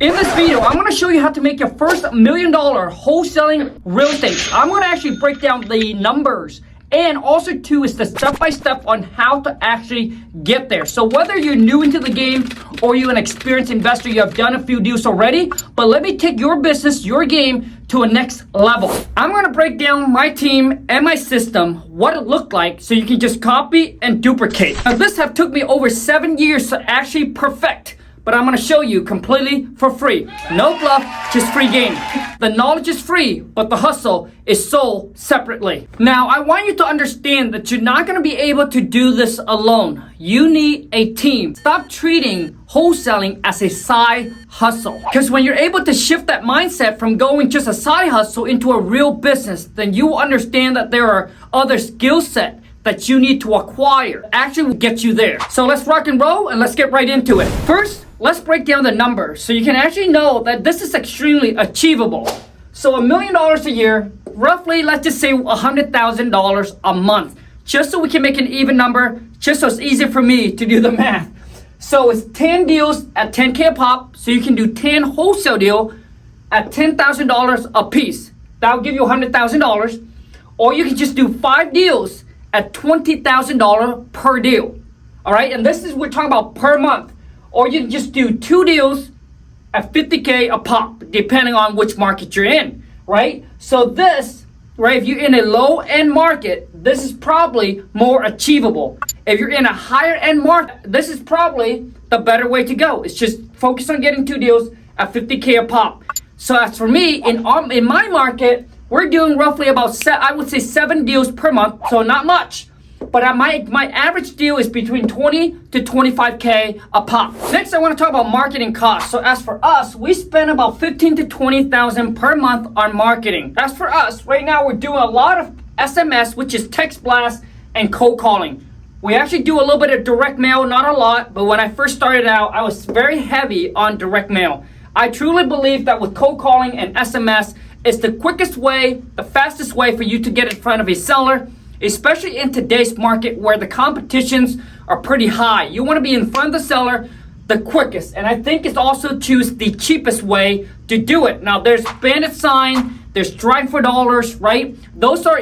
In this video, I'm going to show you how to make your first $1 million wholesaling real estate. I'm going to actually break down the numbers, and also too is the step-by-step on how to actually get there. So whether you're new into the game or you're an experienced investor, you have done a few deals already, but let me take your business, your game to a next level. I'm going to break down my team and my system, what it looked like, so you can just copy and duplicate. Now this have took me over 7 years to actually perfect, but I'm gonna show you completely for free. No bluff, just free game. The knowledge is free, but the hustle is sold separately. Now, I want you to understand that you're not gonna be able to do this alone. You need a team. Stop treating wholesaling as a side hustle. Because when you're able to shift that mindset from going just a side hustle into a real business, then you will understand that there are other skill sets that you need to acquire. Actually will get you there. So let's rock and roll and let's get right into it. First, let's break down the numbers so you can actually know that this is extremely achievable. So $1 million a year, roughly, let's just say $100,000 a month, just so we can make an even number, just so it's easy for me to do the math. So it's 10 deals at 10K a pop, so you can do 10 wholesale deal at $10,000 a piece. That'll give you $100,000. Or you can just do 5 deals at $20,000 per deal. All right, and this is we're talking about per month. Or you can just do 2 deals at 50K a pop, depending on which market you're in, right? So this, right, if you're in a low end market, this is probably more achievable. If you're in a higher end market, this is probably the better way to go. It's just focus on getting 2 deals at 50K a pop. So as for me, in my market, we're doing roughly about, I would say 7 deals per month, so not much. But my average deal is between 20 to 25K a pop. Next, I want to talk about marketing costs. So as for us, we spend about 15 to 20,000 per month on marketing. As for us, right now we're doing a lot of SMS, which is text blast and cold calling. We actually do a little bit of direct mail, not a lot, but when I first started out, I was very heavy on direct mail. I truly believe that with cold calling and SMS, it's the quickest way, the fastest way for you to get in front of a seller, especially in today's market where the competitions are pretty high. You want to be in front of the seller the quickest, and I think it's also choose the cheapest way to do it. Now there's bandit sign, there's drive for dollars, right? Those are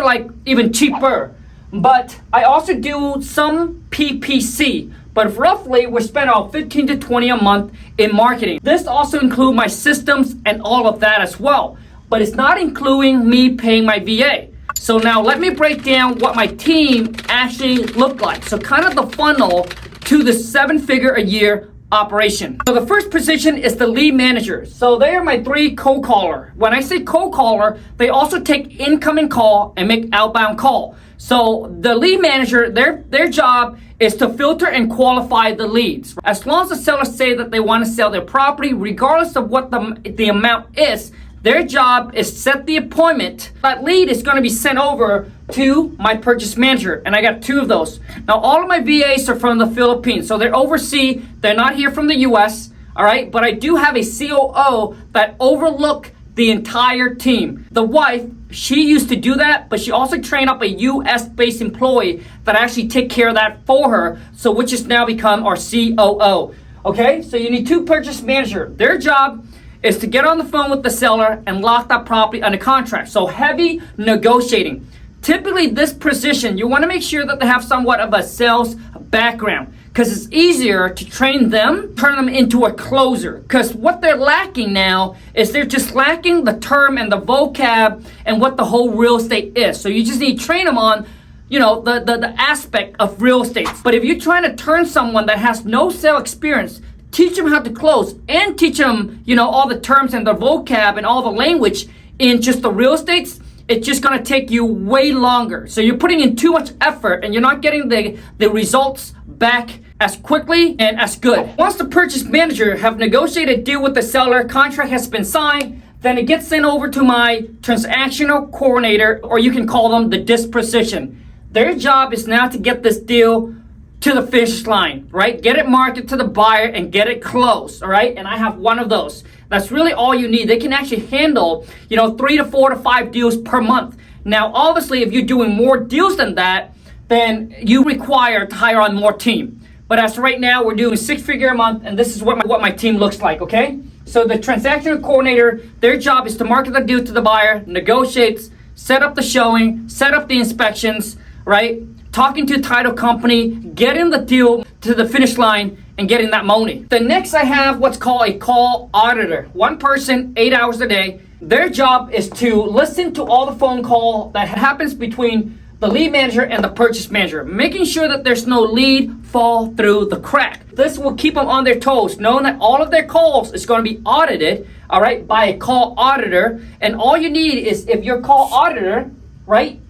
like even cheaper. But I also do some PPC, but roughly we spend about 15 to 20 a month in marketing. This also includes my systems and all of that as well, but it's not including me paying my VA. So now let me break down what my team actually looked like. So kind of the funnel to the 7-figure a year operation. So the first position is the lead manager. So they are my 3 cold caller. When I say cold caller, they also take incoming call and make outbound call. So the lead manager, their job is to filter and qualify the leads. As long as the sellers say that they want to sell their property, regardless of what the amount is, their job is set the appointment. That lead is going to be sent over to my purchase manager, and I got 2 of those. Now, all of my VAs are from the Philippines, so they're overseas. They're not here from the U.S., all right? But I do have a COO that overlook the entire team. The wife, she used to do that, but she also trained up a U.S.-based employee that actually take care of that for her, so which has now become our COO, okay? So you need 2 purchase manager. Their job is to get on the phone with the seller and lock that property under contract. So heavy negotiating. Typically this position, you want to make sure that they have somewhat of a sales background, because it's easier to train them, turn them into a closer. Because what they're lacking now is they're just lacking the term and the vocab and what the whole real estate is. So you just need to train them on, you know, the aspect of real estate. But if you're trying to turn someone that has no sales experience, teach them how to close and teach them, you know, all the terms and the vocab and all the language in just the real estates, it's just going to take you way longer. So you're putting in too much effort and you're not getting the results back as quickly and as good. Once the purchase manager have negotiated a deal with the seller, contract has been signed, then it gets sent over to my transactional coordinator, or you can call them the disposition. Their job is now to get this deal to the finish line, right? Get it marketed to the buyer and get it closed, all right? And I have 1 of those. That's really all you need. They can actually handle, you know, 3 to 4 to 5 deals per month. Now, obviously, if you're doing more deals than that, then you require to hire on more team. But as of right now, we're doing 6-figure a month, and this is what my team looks like, okay? So the transaction coordinator, their job is to market the deal to the buyer, negotiates, set up the showing, set up the inspections, right? Talking to the title company, getting the deal to the finish line, and getting that money. The next I have what's called a call auditor. One person, 8 hours a day. Their job is to listen to all the phone call that happens between the lead manager and the purchase manager, making sure that there's no lead fall through the crack. This will keep them on their toes, knowing that all of their calls is going to be audited, all right, by a call auditor. And all you need is, if your call auditor, right,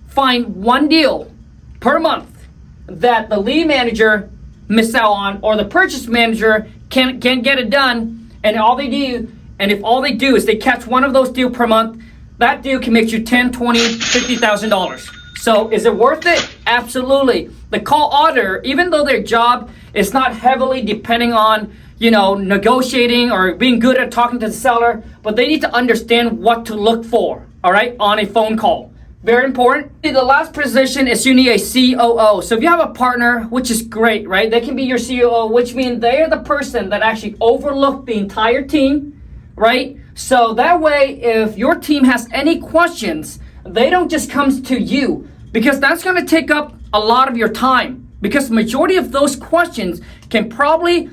find one deal per month that the lead manager miss out on, or the purchase manager can get it done, and if all they do is they catch one of those deals per month, that deal can make you $10, $20, $50,000. So is it worth it? Absolutely. The call auditor, even though their job is not heavily depending on, negotiating or being good at talking to the seller, but they need to understand what to look for, all right, on a phone call. Very important. The last position is you need a COO. So if you have a partner, which is great, right? They can be your COO, which means they are the person that actually overlook the entire team, right? So that way, if your team has any questions, they don't just come to you, because that's going to take up a lot of your time, because majority of those questions can probably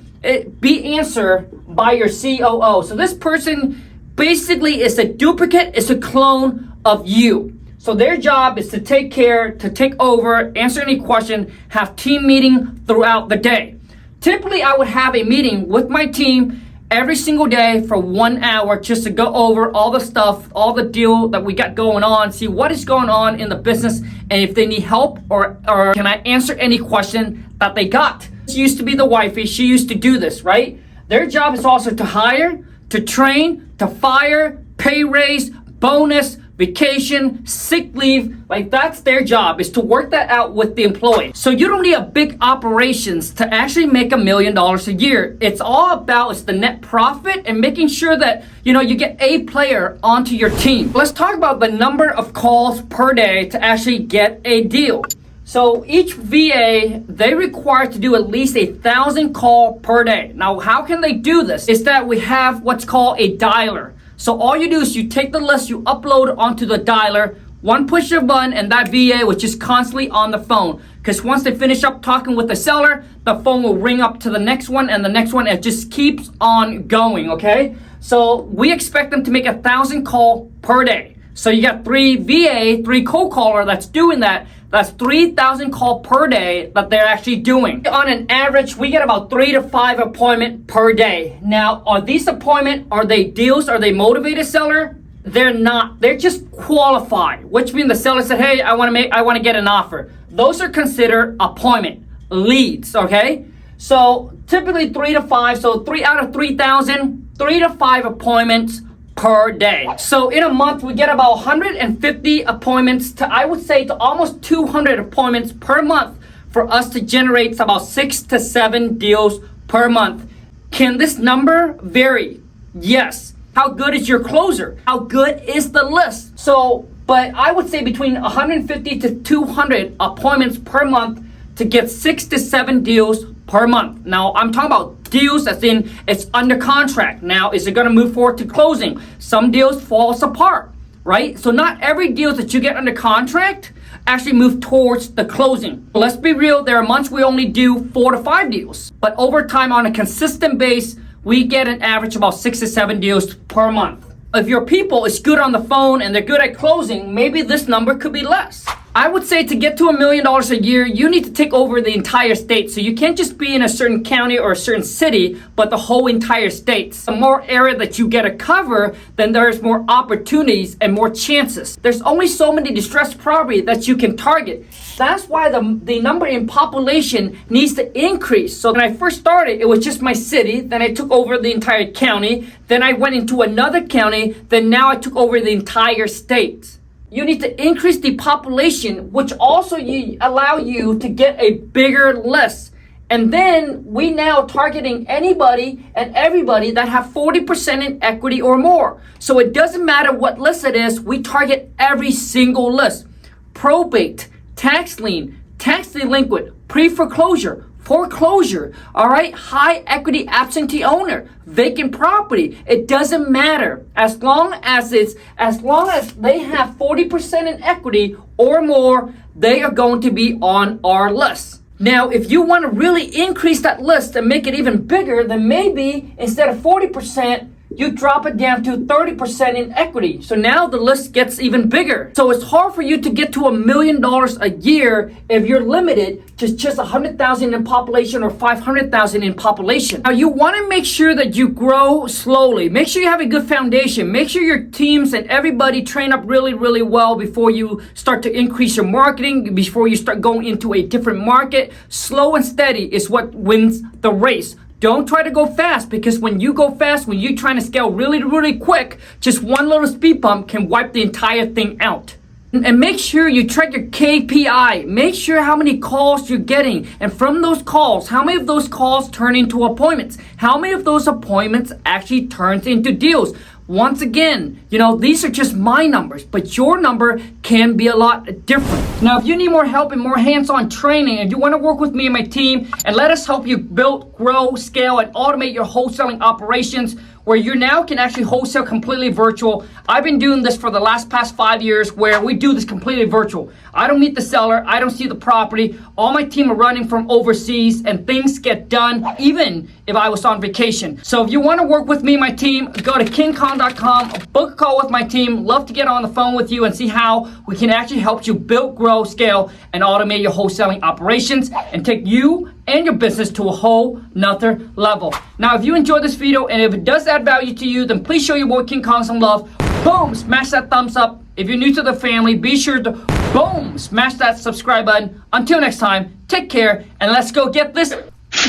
be answered by your COO. So this person basically is a duplicate, is a clone of you. So their job is to take care, to take over, answer any question, have team meeting throughout the day. Typically, I would have a meeting with my team every single day for 1 hour, just to go over all the stuff, all the deal that we got going on, see what is going on in the business, and if they need help or can I answer any question that they got. This used to be the wifey. She used to do this, right? Their job is also to hire, to train, to fire, pay raise, bonus, vacation, sick leave. Like, that's their job, is to work that out with the employee. So you don't need a big operations to actually make $1 million a year. It's all about is the net profit and making sure that you get a player onto your team. Let's talk about the number of calls per day to actually get a deal. So each VA, they require to do at least 1,000 calls per day. Now, how can they do this? Is that we have what's called a dialer. So all you do is you take the list, you upload it onto the dialer, one push of a button, and that VA will just constantly on the phone. Because once they finish up talking with the seller, the phone will ring up to the next one and the next one. It just keeps on going, okay? So we expect them to make 1,000 calls per day. So you got 3 VA, 3 cold caller that's doing that. That's 3,000 calls per day that they're actually doing. On an average, we get about 3 to 5 appointments per day. Now, are these appointments, are they deals? Are they motivated seller? They're not. They're just qualified, which means the seller said, hey, I want to get an offer. Those are considered appointment leads, okay? So typically 3 to 5. So 3 out of 3,000, 3 to 5 appointments per day. So in a month, we get about 150 appointments to, I would say, to almost 200 appointments per month for us to generate about 6 to 7 deals per month. Can this number vary? Yes. How good is your closer? How good is the list? So, but I would say between 150 to 200 appointments per month to get 6 to 7 deals per month. Now, I'm talking about deals as in it's under contract. Now, is it going to move forward to closing? Some deals falls apart, right? So not every deal that you get under contract actually move towards the closing. Let's be real, there are months we only do 4 to 5 deals. But over time, on a consistent base, we get an average about 6 to 7 deals per month. If your people is good on the phone and they're good at closing, maybe this number could be less. I would say to get to $1 million a year, you need to take over the entire state. So you can't just be in a certain county or a certain city, but the whole entire state. The more area that you get to cover, then there's more opportunities and more chances. There's only so many distressed property that you can target. That's why the number in population needs to increase. So when I first started, it was just my city. Then I took over the entire county. Then I went into another county. Then now I took over the entire state. You need to increase the population, which also allow you to get a bigger list. And then we now targeting anybody and everybody that have 40% in equity or more. So it doesn't matter what list it is, we target every single list. Probate, tax lien, tax delinquent, pre-foreclosure, foreclosure, all right, high equity absentee owner, vacant property. It doesn't matter as long as they have 40% in equity or more, they are going to be on our list. Now, if you want to really increase that list and make it even bigger, then maybe instead of 40%, you drop it down to 30% in equity. So now the list gets even bigger. So it's hard for you to get to $1 million a year if you're limited to just 100,000 in population or 500,000 in population. Now you want to make sure that you grow slowly. Make sure you have a good foundation. Make sure your teams and everybody train up really, really well before you start to increase your marketing, before you start going into a different market. Slow and steady is what wins the race. Don't try to go fast, because when you go fast, when you're trying to scale really, really quick, just one little speed bump can wipe the entire thing out. And make sure you track your KPI. Make sure how many calls you're getting. And from those calls, how many of those calls turn into appointments? How many of those appointments actually turns into deals? Once again, these are just my numbers, but your number can be a lot different. Now, if you need more help and more hands-on training, and you want to work with me and my team, and let us help you build, grow, scale, and automate your wholesaling operations, where you now can actually wholesale completely virtual. I've been doing this for the past 5 years, where we do this completely virtual. I don't meet the seller. I don't see the property. All my team are running from overseas, and things get done even if I was on vacation. So if you want to work with me and my team, go to kingkong.com, book a call with my team. Love to get on the phone with you and see how we can actually help you build, grow, scale, and automate your wholesaling operations and take you and your business to a whole nother level. Now, if you enjoyed this video and if it does add value to you, then please show your boy King Kong some love. Boom, smash that thumbs up. If you're new to the family, be sure to boom, smash that subscribe button. Until next time, take care, and let's go get this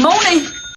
money.